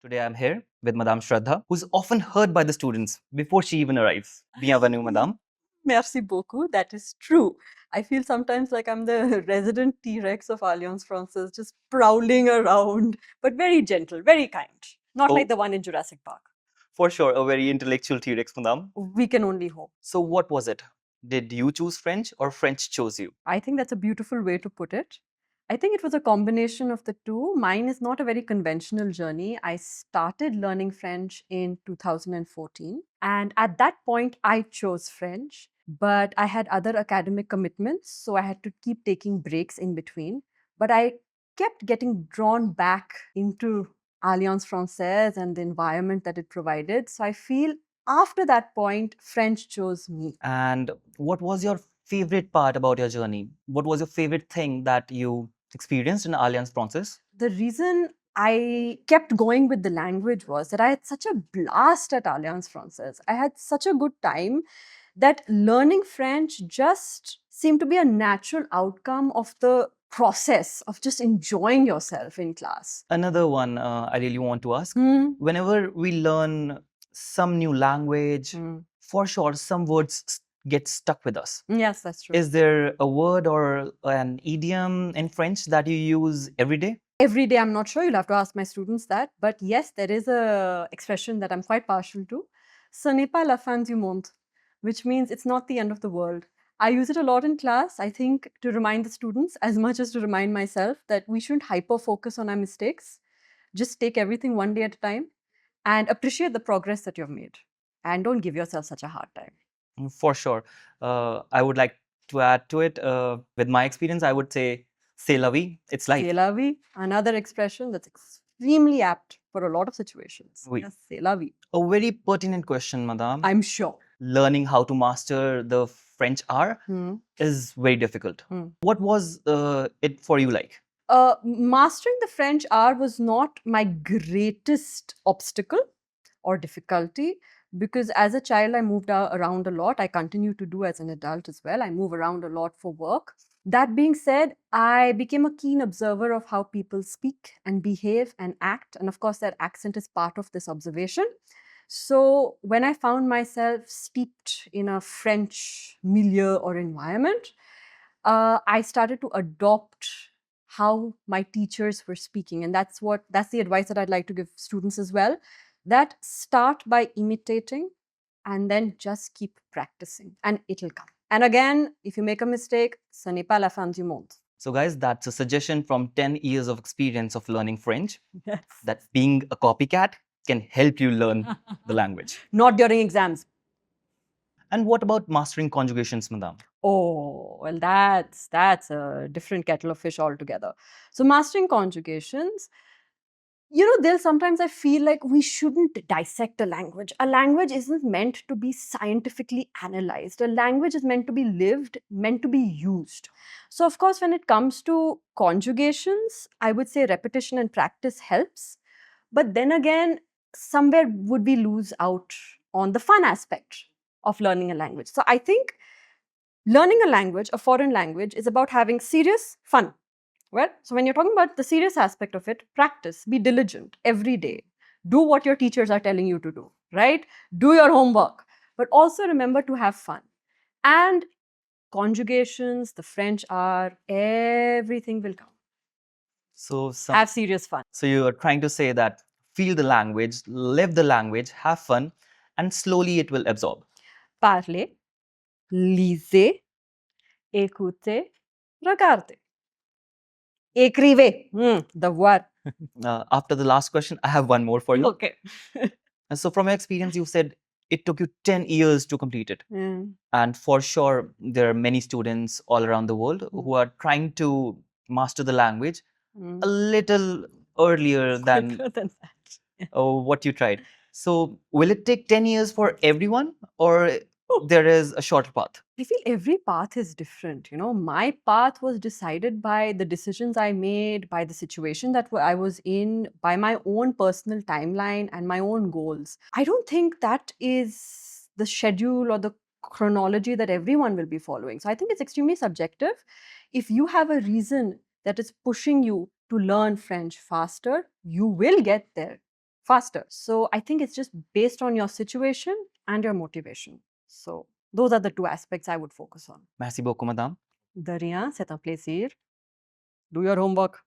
Today I'm here with Madame Shradha, who's often heard by the students before she even arrives. Bienvenue, Madame. Merci beaucoup. That is true. I feel sometimes like I'm the resident T-Rex of Alliance Française, just prowling around, but very gentle, very kind. Not like the one in Jurassic Park. For sure, a very intellectual T-Rex, Madame. We can only hope. So what was it? Did you choose French or French chose you? I think that's a beautiful way to put it. I think it was a combination of the two. Mine is not a very conventional journey. I started learning French in 2014. And at that point, I chose French, but I had other academic commitments. So I had to keep taking breaks in between. But I kept getting drawn back into Alliance Française and the environment that it provided. So I feel after that point, French chose me. And what was your favorite part about your journey? What was your favorite thing that you experienced in Alliance Française? The reason I kept going with the language was that I had such a blast at Alliance Française. I had such a good time that learning French just seemed to be a natural outcome of the process of just enjoying yourself in class. Another one I really want to ask. Whenever we learn some new language, for sure, some words get stuck with us. Yes, that's true. Is there a word or an idiom in French that you use every day? Every day, I'm not sure. You'll have to ask my students that. But yes, there is a expression that I'm quite partial to. Ce n'est pas la fin du monde, which means it's not the end of the world. I use it a lot in class, I think, to remind the students as much as to remind myself that we shouldn't hyper-focus on our mistakes. Just take everything one day at a time and appreciate the progress that you've made. And don't give yourself such a hard time. For sure. I would like to add to it. With my experience, I would say, c'est la vie, it's life. C'est la vie, another expression that's extremely apt for a lot of situations. Oui. Yes, c'est la vie. A very pertinent question, Madame. I'm sure. Learning how to master the French R is very difficult. What was it for you like? Mastering the French R was not my greatest obstacle or difficulty because as a child, I moved around a lot. I continue to do as an adult as well. I move around a lot for work. That being said, I became a keen observer of how people speak and behave and act. And of course, that accent is part of this observation. So when I found myself steeped in a French milieu or environment, I started to adopt how my teachers were speaking. And that's the advice that I'd like to give students as well. That start by imitating and then just keep practicing and it'll come. And again, if you make a mistake, ce n'est pas la fin du monde. So guys, that's a suggestion from 10 years of experience of learning French. Yes. That being a copycat can help you learn the language. Not during exams. And what about mastering conjugations, Madame? Oh, well, that's a different kettle of fish altogether. So mastering conjugations, sometimes I feel like we shouldn't dissect a language. A language isn't meant to be scientifically analyzed. A language is meant to be lived, meant to be used. So of course, when it comes to conjugations, I would say repetition and practice helps. But then again, somewhere would we lose out on the fun aspect of learning a language. So I think learning a language, a foreign language, is about having serious fun. Well, so when you're talking about the serious aspect of it, practice, be diligent every day. Do what your teachers are telling you to do, right? Do your homework, but also remember to have fun. And conjugations, the French R, everything will come. So have serious fun. So you are trying to say that feel the language, live the language, have fun, and slowly it will absorb. Parlez, lisez, écoutez, regardez. Écrivez, devoir. After the last question, I have one more for you. Okay. So from your experience, you said it took you 10 years to complete it. And for sure, there are many students all around the world who are trying to master the language a little earlier than what you tried. So will it take 10 years for everyone, or there is a shorter path? I feel every path is different. My path was decided by the decisions I made, by the situation that I was in, by my own personal timeline and my own goals. I don't think that is the schedule or the chronology that everyone will be following. So I think it's extremely subjective. If you have a reason that is pushing you to learn French faster, you will get there. faster. So I think it's just based on your situation and your motivation. So those are the two aspects I would focus on. Merci beaucoup, madame. De rien, c'est un plaisir. Do your homework.